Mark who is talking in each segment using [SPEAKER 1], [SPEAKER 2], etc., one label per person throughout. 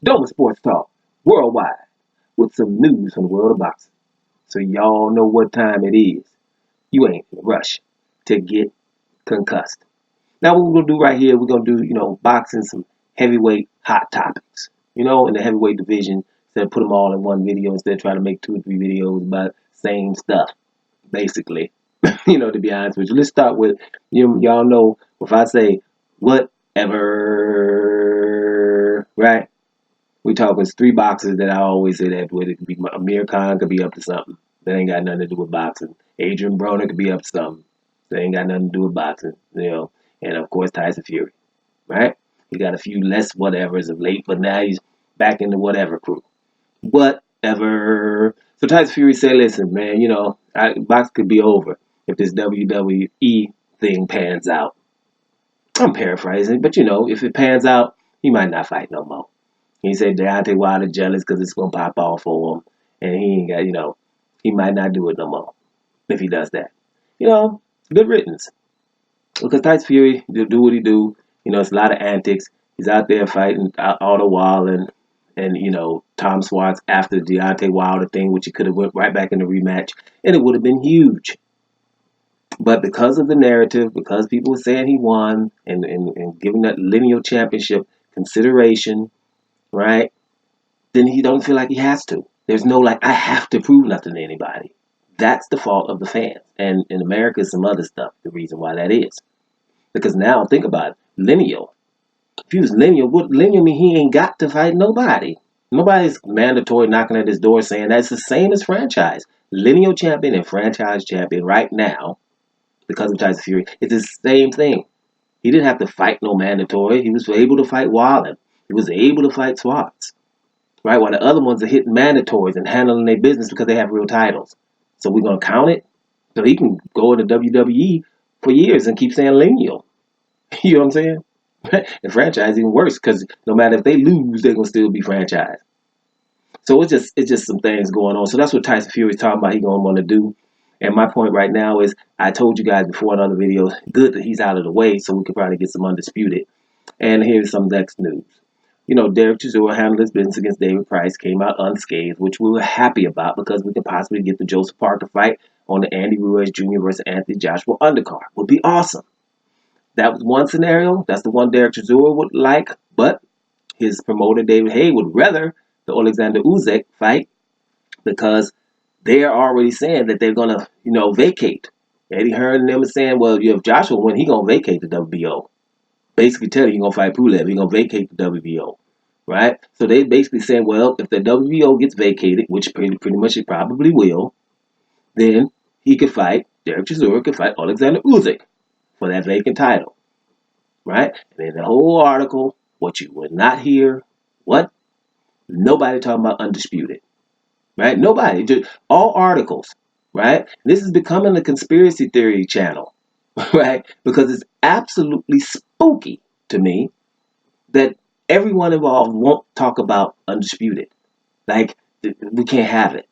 [SPEAKER 1] Doma Sports Talk, worldwide, with some news from the world of boxing. So y'all know what time it is. You ain't in a rush to get concussed. Now what we're gonna do right here, we're gonna do, boxing, some heavyweight hot topics. In the heavyweight division, instead of put them all in one video, instead of trying to make 2 or 3 videos about same stuff, basically. To be honest with you. Let's start with y'all know if I say whatever, right? We talking 3 boxers that I always say that with. It could be Amir Khan could be up to something. That ain't got nothing to do with boxing. Adrian Broner could be up to something. That ain't got nothing to do with boxing. And of course Tyson Fury, right? He got a few less whatevers of late, but now he's back in the whatever crew. Whatever. So Tyson Fury said, listen, man, box could be over if this WWE thing pans out. I'm paraphrasing, but if it pans out, he might not fight no more. He said Deontay Wilder jealous because it's going to pop off for him. And he ain't got, he might not do it no more if he does that. Good riddance. Because Tyson Fury do what he do. It's a lot of antics. He's out there fighting all the while. And Tom Swartz after the Deontay Wilder thing, which he could have went right back in the rematch. And it would have been huge. But because of the narrative, because people were saying he won and giving that lineal championship consideration, right? Then he don't feel like he has to. There's no I have to prove nothing to anybody. That's the fault of the fans. And in America, some other stuff, the reason why that is. Because now, think about it, lineal. If he was lineal, what lineal mean he ain't got to fight nobody. Nobody's mandatory knocking at his door saying that's the same as franchise. Lineal champion and franchise champion right now, because of Tyson Fury, it's the same thing. He didn't have to fight no mandatory. He was able to fight Wilder. He was able to fight Swartz. Right? While the other ones are hitting mandatories and handling their business because they have real titles. So we're going to count it. So he can go into WWE for years and keep saying lineal. You know what I'm saying? And franchise even worse because no matter if they lose, they're going to still be franchised. So it's just some things going on. So that's what Tyson Fury is talking about he going to want to do. And my point right now is I told you guys before in other videos, good that he's out of the way so we can probably get some undisputed. And here's some next news. Derek Chisora handled his business against David Price, came out unscathed, which we were happy about because we could possibly get the Joseph Parker fight on the Andy Ruiz Jr. versus Anthony Joshua undercard. Would be awesome. That was one scenario. That's the one Derek Chisora would like, but his promoter David Hay would rather the Alexander Usyk fight because they are already saying that they're gonna, vacate. Eddie Hearn and them are saying, well, if Joshua win, he gonna vacate the WBO. Basically telling you gonna fight Pulev, he gonna vacate the WBO. Right? So they basically saying, well, if the WBO gets vacated, which pretty much it probably will, then he could fight, Derek Chisora could fight Alexander Usyk for that vacant title. Right? And in the whole article, what you would not hear, what? Nobody talking about undisputed. Right? Nobody. Just all articles. Right? This is becoming a conspiracy theory channel. Right? Because it's absolutely spooky to me that everyone involved won't talk about undisputed. We can't have it.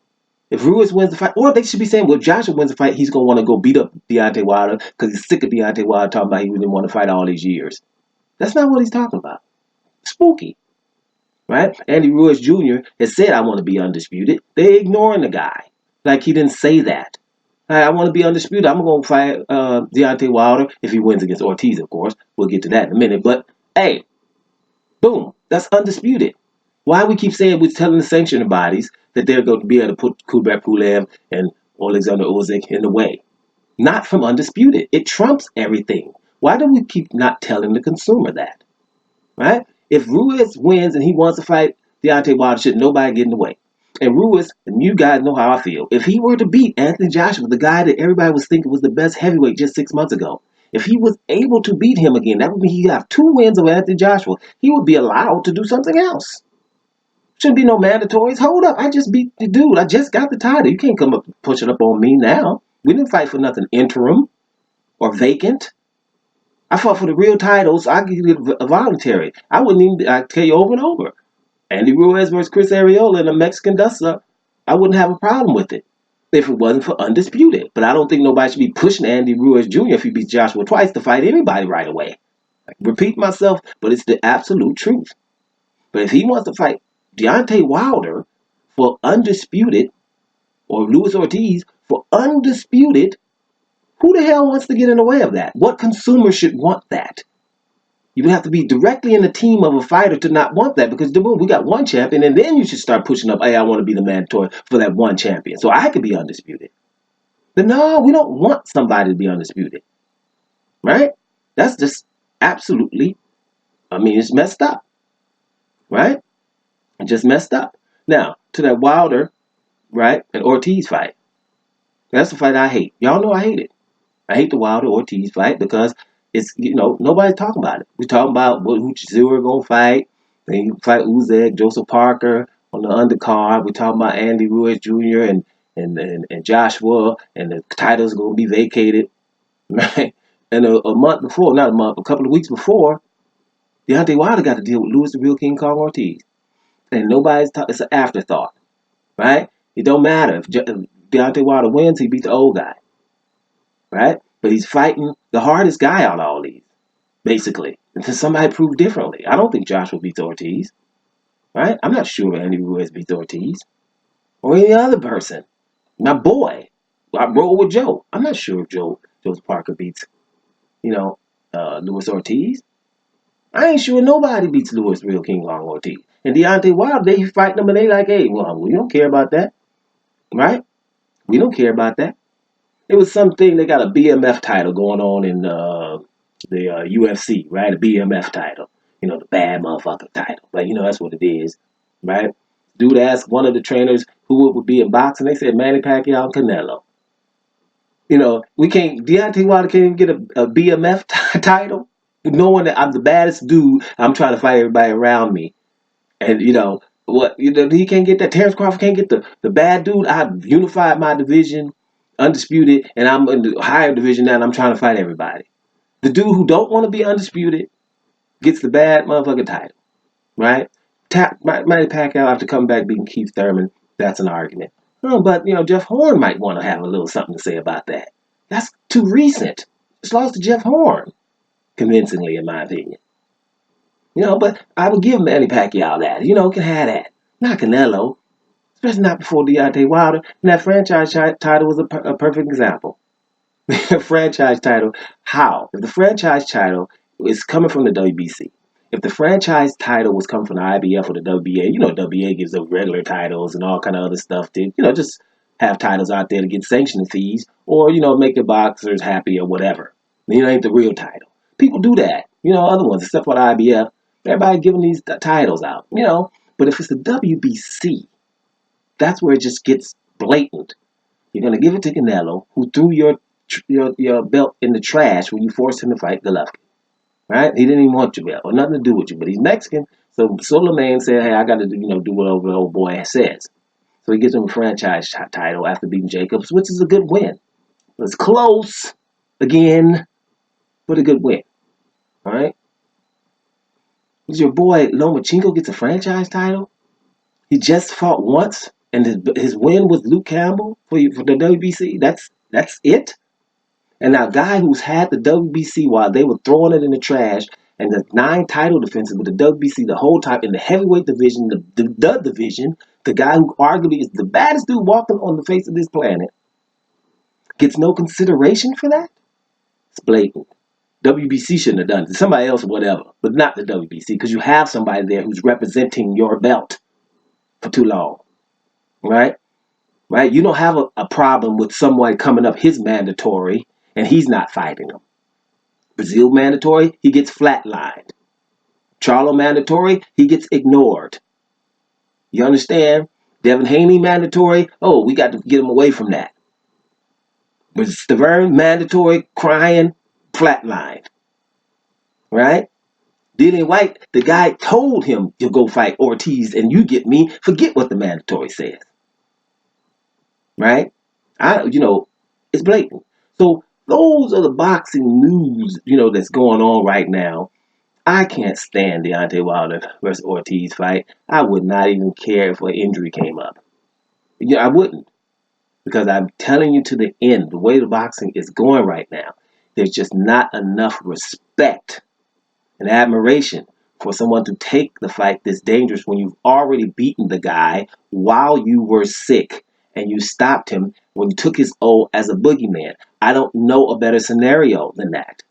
[SPEAKER 1] If Ruiz wins the fight, or they should be saying, well, if Joshua wins the fight, he's going to want to go beat up Deontay Wilder because he's sick of Deontay Wilder talking about he didn't want to fight all these years. That's not what he's talking about. Spooky. Right? Andy Ruiz Jr. has said, I want to be undisputed. They're ignoring the guy. Like he didn't say that. I want to be undisputed. I'm going to fight Deontay Wilder if he wins against Ortiz, of course. We'll get to that in a minute. But, hey, boom, that's undisputed. Why we keep saying we're telling the sanctioning bodies that they're going to be able to put Kubrat Pulev and Alexander Usyk in the way? Not from undisputed. It trumps everything. Why do we keep not telling the consumer that? Right? If Ruiz wins and he wants to fight Deontay Wilder, should nobody get in the way. And Ruiz, and you guys know how I feel, if he were to beat Anthony Joshua, the guy that everybody was thinking was the best heavyweight just 6 months ago, if he was able to beat him again, that would mean he'd have 2 wins over Anthony Joshua. He would be allowed to do something else. Shouldn't be no mandatories. Hold up, I just beat the dude. I just got the title. You can't come up and push it up on me now. We didn't fight for nothing interim or vacant. I fought for the real titles. I give it voluntary. I wouldn't even, I tell you over and over. Andy Ruiz versus Chris Arreola in a Mexican dust-up, I wouldn't have a problem with it if it wasn't for undisputed. But I don't think nobody should be pushing Andy Ruiz Jr. if he beats Joshua twice to fight anybody right away. I repeat myself, but it's the absolute truth. But if he wants to fight Deontay Wilder for undisputed, or Luis Ortiz for undisputed, who the hell wants to get in the way of that? What consumer should want that? You would have to be directly in the team of a fighter to not want that, because we got one champion, and then you should start pushing up, hey, I want to be the mandatory for that one champion so I could be undisputed. But no, we don't want somebody to be undisputed, right? That's just absolutely, it's messed up, right? It just messed up. Now, to that Wilder, right, and Ortiz fight. That's the fight I hate. Y'all know I hate it. I hate the Wilder Ortiz fight because it's, nobody's talking about it. We're talking about who Chisora gonna fight. Then you fight Usyk, Joseph Parker on the undercard. We're talking about Andy Ruiz Jr. and Joshua, and the title's gonna be vacated, right? And a month before, not a month, a couple of weeks before, Deontay Wilder got to deal with Louis the Real King Kong Ortiz, and nobody's talking. It's an afterthought, right? It don't matter if Deontay Wilder wins, he beat the old guy, right? But he's fighting the hardest guy out of all these, basically, until somebody prove differently. I don't think Joshua beats Ortiz, right? I'm not sure Andy Ruiz beats Ortiz or any other person. My boy, I roll with Joe. I'm not sure if Joe Parker beats, Luis Ortiz. I ain't sure nobody beats Louis Real King Kong Ortiz. And Deontay Wilder, they fighting them and they like, hey, well, we don't care about that, right? We don't care about that. It was something, they got a BMF title going on in the UFC, right? A BMF title. The bad motherfucker title. But, that's what it is, right? Dude asked one of the trainers who it would be in boxing. They said Manny Pacquiao and Canelo. Deontay Wilder can't even get a BMF title, knowing that I'm the baddest dude. I'm trying to fight everybody around me. And, he can't get that. Terrence Crawford can't get the bad dude. I've unified my division, undisputed, and I'm in the higher division now, and I'm trying to fight everybody. The dude who don't want to be undisputed gets the bad motherfucking title, right? Manny Pacquiao, after coming back beating Keith Thurman, that's an argument. But, Jeff Horn might want to have a little something to say about that. That's too recent. Just lost to Jeff Horn, convincingly, in my opinion. But I would give Manny Pacquiao that. Can have that. Not Canelo, especially not before Deontay Wilder. And that franchise title was a perfect example. Franchise title, how? If the franchise title is coming from the WBC, if the franchise title was coming from the IBF or the WBA, WBA gives those regular titles and all kind of other stuff to, just have titles out there to get sanctioning fees or, make the boxers happy or whatever. Ain't the real title. People do that. Other ones, except for the IBF, everybody giving these titles out, But if it's the WBC, that's where it just gets blatant. You're going to give it to Canelo, who threw your belt in the trash when you forced him to fight Golovkin, right? He didn't even want your belt or nothing to do with you, but he's Mexican. So Soleiman said, hey, I got to do whatever the old boy says. So he gives him a franchise title after beating Jacobs, which is a good win. It's close again, but a good win, all right? Your boy Lomachenko gets a franchise title. He just fought once, and his win was Luke Campbell for the WBC. That's it. And now, a guy who's had the WBC while they were throwing it in the trash, and the 9 title defenses with the WBC the whole time in the heavyweight division, the division, the guy who arguably is the baddest dude walking on the face of this planet, gets no consideration for that? It's blatant. WBC shouldn't have done it. Somebody else or whatever, but not the WBC, because you have somebody there who's representing your belt for too long, right? Right? You don't have a problem with someone coming up his mandatory and he's not fighting him. Brazil mandatory, he gets flatlined. Charlo mandatory, he gets ignored. You understand? Devin Haney mandatory, we got to get him away from that. But Stavern mandatory, crying, flatlined. Right? Dillian White, the guy told him to go fight Ortiz and you get me, forget what the mandatory says. Right? It's blatant. So those are the boxing news, that's going on right now. I can't stand Deontay Wilder versus Ortiz fight. I would not even care if an injury came up. I wouldn't. Because I'm telling you to the end, the way the boxing is going right now, there's just not enough respect and admiration for someone to take the fight this dangerous when you've already beaten the guy while you were sick and you stopped him when you took his O as a boogeyman. I don't know a better scenario than that.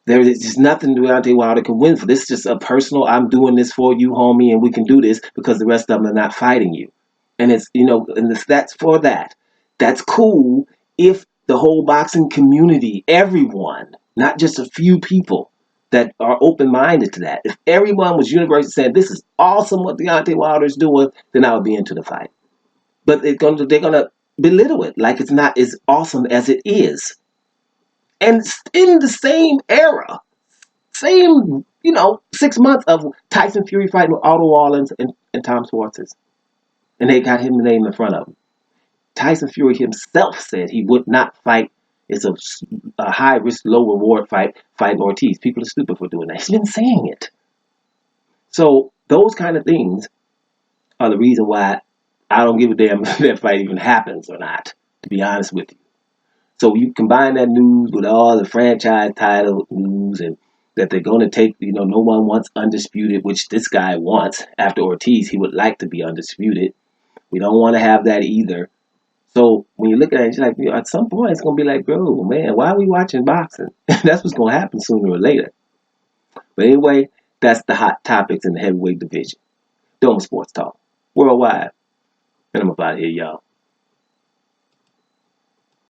[SPEAKER 1] There is just nothing Deontay Wilder can win for. This is just a personal, I'm doing this for you, homie, and we can do this because the rest of them are not fighting you. And it's, and that's for that. That's cool if the whole boxing community, everyone, not just a few people that are open-minded to that. If everyone was universally saying, this is awesome what Deontay Wilder is doing, then I would be into the fight. But they're gonna belittle it like it's not as awesome as it is. And in the same era, same, 6 months of Tyson Fury fighting with Otto Wallins and Tom Schwartz's. And they got him named in front of him. Tyson Fury himself said he would not fight. It's a high risk, low reward fight, fighting Ortiz. People are stupid for doing that. He's been saying it. So those kind of things are the reason why I don't give a damn if that fight even happens or not, to be honest with you. So you combine that news with all the franchise title news and that they're going to take, no one wants undisputed, which this guy wants. After Ortiz, he would like to be undisputed. We don't want to have that either. So when you look at it, you're like, at some point, it's going to be like, bro, man, why are we watching boxing? That's what's going to happen sooner or later. But anyway, that's the hot topics in the heavyweight division. Doma Sports Talk, worldwide. And I'm about here, y'all.